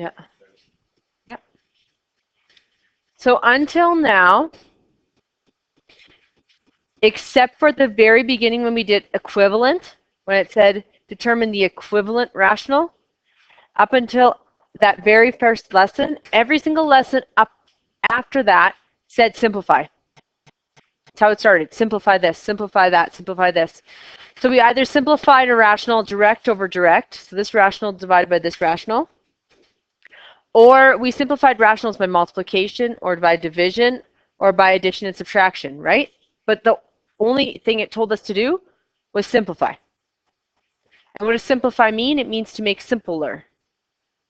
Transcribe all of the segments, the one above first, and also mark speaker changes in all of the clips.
Speaker 1: Yeah. Yeah. So until now, except for the very beginning when we did equivalent, when it said determine the equivalent rational, up until that very first lesson, every single lesson up after that said simplify. That's how it started. Simplify this, simplify that, simplify this. So we either simplified a rational direct over direct, so this rational divided by this rational, or we simplified rationals by multiplication or by division or by addition and subtraction, right? But the only thing it told us to do was simplify. And what does simplify mean? It means to make simpler,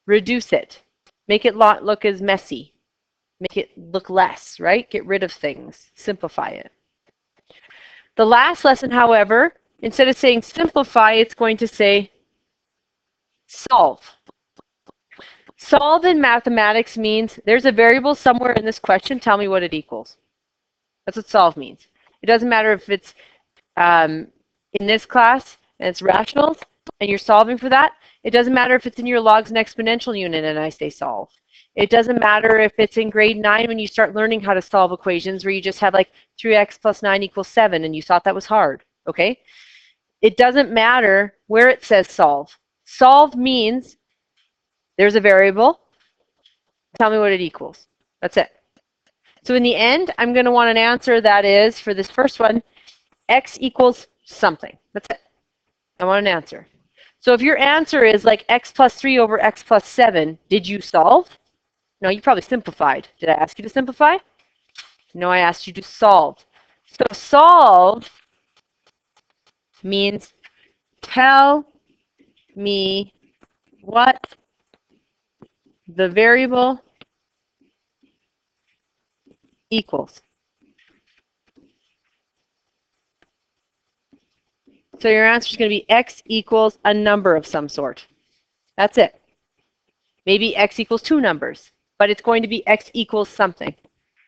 Speaker 1: reduce it, make it not look as messy, make it look less, right? Get rid of things, simplify it. The last lesson, however, instead of saying simplify, it's going to say solve. Solve in mathematics means there's a variable somewhere in this question, tell me what it equals. That's what solve means. It doesn't matter if it's in this class and it's rationals and you're solving for that. It doesn't matter if it's in your logs and exponential unit and I say solve. It doesn't matter if it's in grade 9 when you start learning how to solve equations where you just had like 3x plus 9 equals 7 and you thought that was hard, okay? It doesn't matter where it says solve. Solve means there's a variable, tell me what it equals. That's it. So in the end, I'm going to want an answer that is, for this first one, x equals something. That's it. I want an answer. So if your answer is like x plus 3 over x plus 7, did you solve? No, you probably simplified. Did I ask you to simplify? No, I asked you to solve. So solve means tell me what the variable equals. So your answer is going to be x equals a number of some sort. That's it. Maybe x equals 2 numbers, but it's going to be x equals something.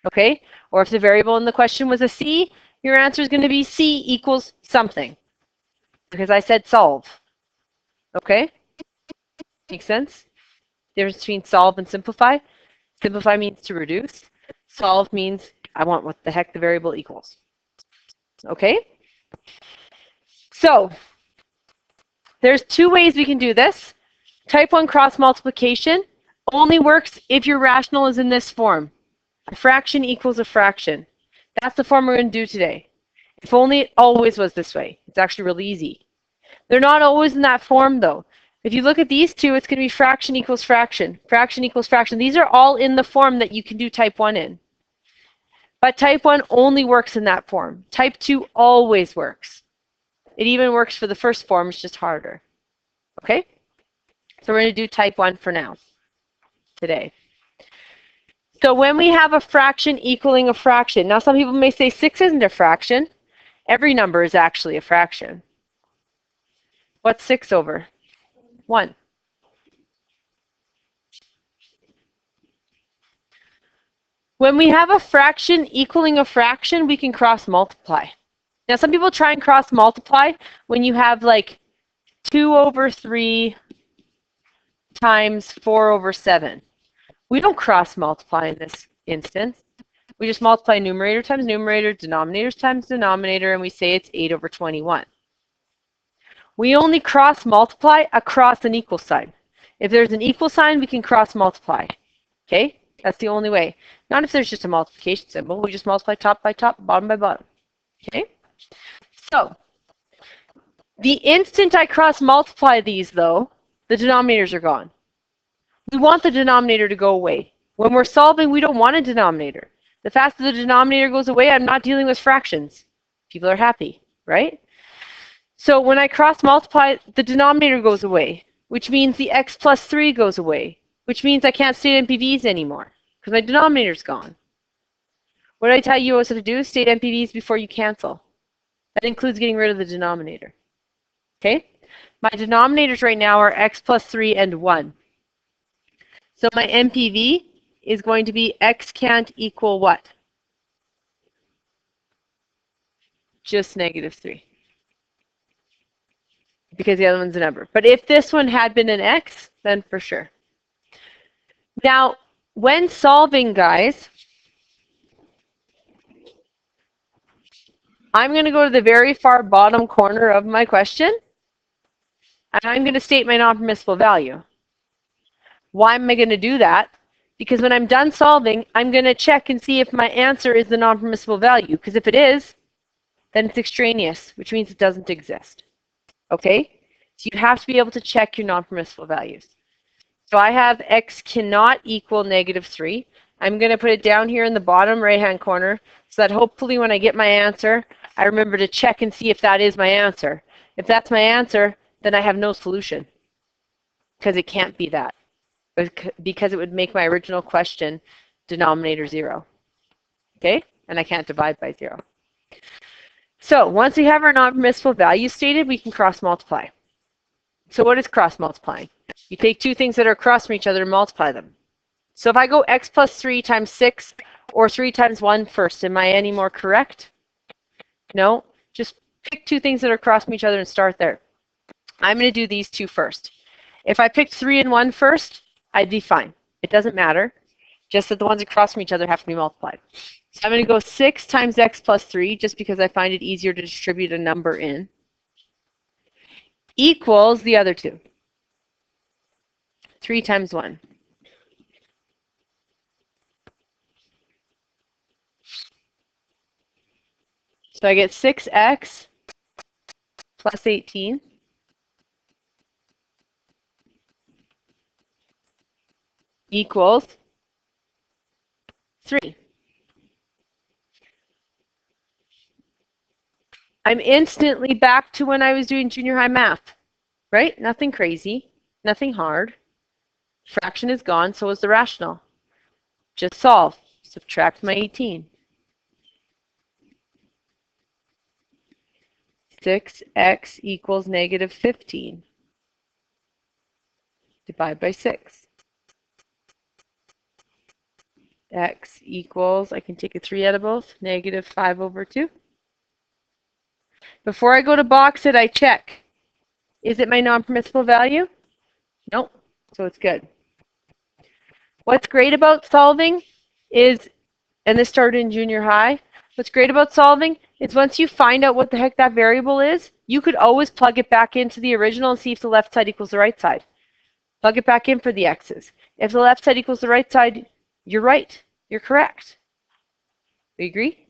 Speaker 1: Okay? Or if the variable in the question was a c, your answer is going to be c equals something. Because I said solve. Okay? Make sense? Difference between solve and simplify. Simplify means to reduce. Solve means I want what the heck the variable equals. Okay? So, there's 2 ways we can do this. Type 1 cross multiplication only works if your rational is in this form. A fraction equals a fraction. That's the form we're going to do today. If only it always was this way. It's actually really easy. They're not always in that form, though. If you look at these two, it's going to be fraction equals fraction, fraction equals fraction. These are all in the form that you can do type 1 in. But type 1 only works in that form. Type 2 always works. It even works for the first form, it's just harder. Okay? So we're going to do type 1 for now, today. So when we have a fraction equaling a fraction, now some people may say 6 isn't a fraction. Every number is actually a fraction. What's 6 over? 1. When we have a fraction equaling a fraction, we can cross multiply. Now some people try and cross multiply when you have like 2 over 3 times 4 over 7. We don't cross multiply in this instance. We just multiply numerator times numerator, denominators times denominator, and we say it's 8 over 21. We only cross multiply across an equal sign. If there's an equal sign, we can cross multiply. Okay? That's the only way. Not if there's just a multiplication symbol. We just multiply top by top, bottom by bottom. Okay? So, the instant I cross multiply these, though, the denominators are gone. We want the denominator to go away. When we're solving, we don't want a denominator. The faster the denominator goes away, I'm not dealing with fractions. People are happy, right? So when I cross multiply, the denominator goes away, which means the x plus 3 goes away, which means I can't state NPVs anymore because my denominator's gone. What did I tell you also to do? State NPVs before you cancel. That includes getting rid of the denominator. Okay? My denominators right now are x plus 3 and 1. So my NPV is going to be x can't equal what? Just negative 3. Because the other one's a number. But if this one had been an x, then for sure. Now, when solving, guys, I'm going to go to the very far bottom corner of my question, and I'm going to state my non-permissible value. Why am I going to do that? Because when I'm done solving, I'm going to check and see if my answer is the non-permissible value. Because if it is, then it's extraneous, which means it doesn't exist. Okay? So you have to be able to check your non-permissible values. So I have x cannot equal -3. I'm going to put it down here in the bottom right-hand corner so that hopefully when I get my answer, I remember to check and see if that is my answer. If that's my answer, then I have no solution because it can't be that, because it would make my original question denominator 0. Okay? And I can't divide by 0. So once we have our non-permissible values stated, we can cross multiply. So what is cross multiplying? You take two things that are across from each other and multiply them. So if I go x plus 3 times 6 or 3 times 1 first, am I any more correct? No. Just pick two things that are across from each other and start there. I'm going to do these two first. If I picked 3 and 1 first, I'd be fine. It doesn't matter. Just that the ones across from each other have to be multiplied. So I'm going to go 6 times x plus 3, just because I find it easier to distribute a number in, equals the other two. 3 times 1. So I get 6x plus 18 equals 3. I'm instantly back to when I was doing junior high math, right? Nothing crazy, nothing hard. Fraction is gone, so is the rational. Just solve. Subtract my 18. 6x equals -15. Divide by 6. X equals, I can take a 3 out of both, -5/2. Before I go to box it, I check. Is it my non-permissible value? Nope, so it's good. What's great about solving is, and this started in junior high, what's great about solving is once you find out what the heck that variable is, you could always plug it back into the original and see if the left side equals the right side. Plug it back in for the x's. If the left side equals the right side, you're right. You're correct. We agree?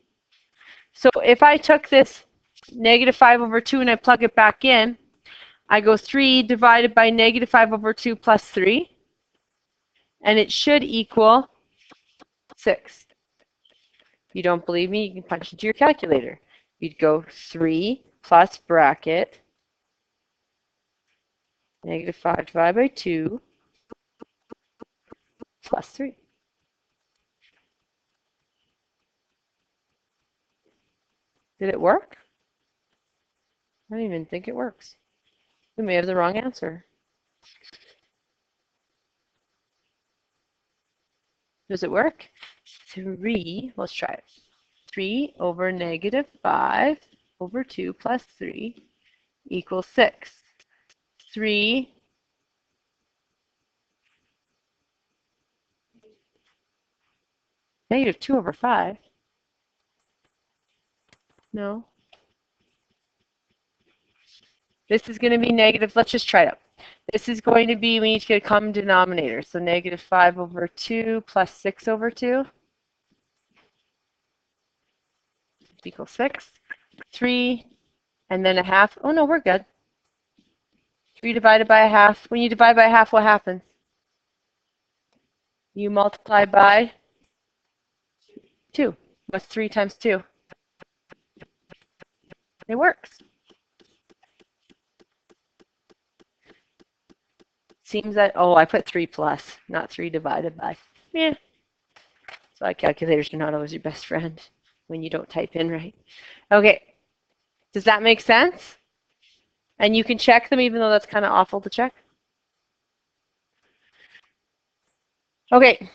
Speaker 1: So if I took this -5/2 and I plug it back in, I go 3 divided by -5/2 plus 3, and it should equal 6. If you don't believe me, you can punch into your calculator. You'd go 3 plus bracket -5 divided by 2 plus 3. Did it work? I don't even think it works. We may have the wrong answer. Does it work? 3, let's try it. 3 over -5/2 plus 3 equals 6. 3 -2/5. No. This is going to be negative. Let's just try it. This is going to be, we need to get a common denominator. So -5/2 plus 6/2 equals 6. 3 and then a half. Oh no, we're good. 3 divided by a half. When you divide by a half, what happens? You multiply by 2. What's 3 times 2? It works. Seems that, oh, I put 3 plus, not 3 divided by. Yeah. So calculators are not always your best friend when you don't type in right. Okay. Does that make sense? And you can check them even though that's kind of awful to check. Okay.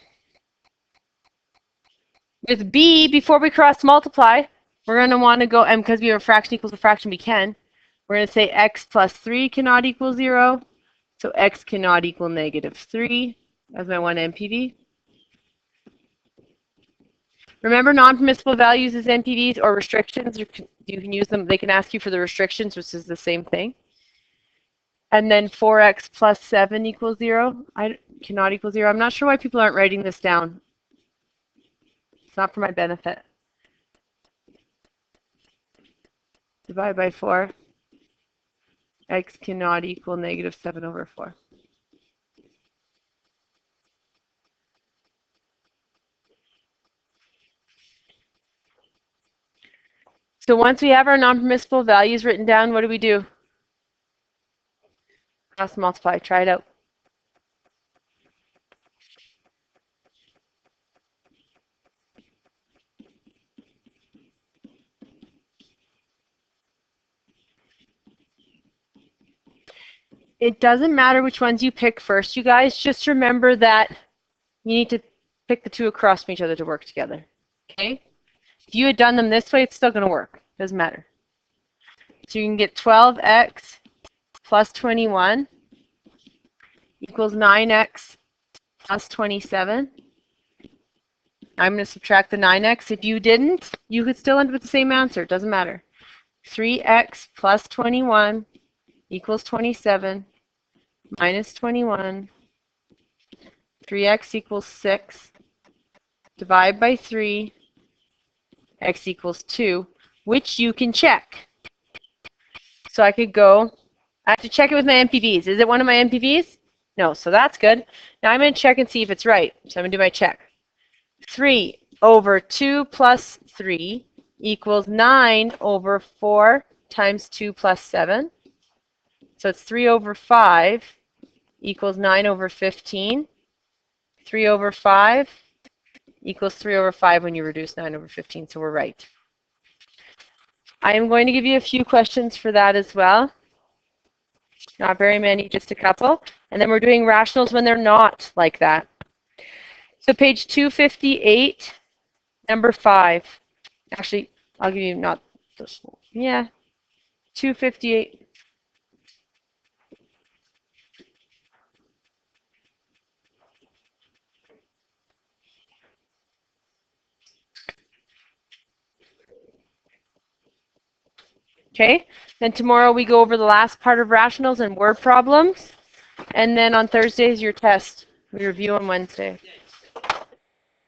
Speaker 1: With B, before we cross multiply, we're going to want to go, and because we have a fraction equals a fraction, we can. We're going to say x plus 3 cannot equal 0. So x cannot equal -3. as my one NPV. Remember, non-permissible values as NPVs or restrictions. You can use them. They can ask you for the restrictions, which is the same thing. And then 4x plus 7 equals 0. I cannot equal 0. I'm not sure why people aren't writing this down. It's not for my benefit. Divide by 4. X cannot equal negative 7 over 4. So once we have our non-permissible values written down, what do? Cross multiply. Try it out. It doesn't matter which ones you pick first, you guys. Just remember that you need to pick the two across from each other to work together. Okay? If you had done them this way, it's still going to work. Doesn't matter. So you can get 12x plus 21 equals 9x plus 27. I'm going to subtract the 9x. If you didn't, you could still end up with the same answer. It doesn't matter. 3x plus 21 equals 27 minus 21. 3x equals 6. Divide by 3. X equals 2, which you can check. So I could go, I have to check it with my NPVs. Is it one of my NPVs? No, so that's good. Now I'm going to check and see if it's right. So I'm going to do my check. 3 over 2 plus 3 equals 9 over 4 times 2 plus 7. So it's 3 over 5 equals 9 over 15. 3 over 5 equals 3 over 5 when you reduce 9 over 15, so we're right. I am going to give you a few questions for that as well. Not very many, just a couple. And then we're doing rationals when they're not like that. So page 258, number 5. Actually, I'll give you not this one. Yeah, 258. Okay, then tomorrow we go over the last part of rationals and word problems. And then on Thursday is your test. We review on Wednesday.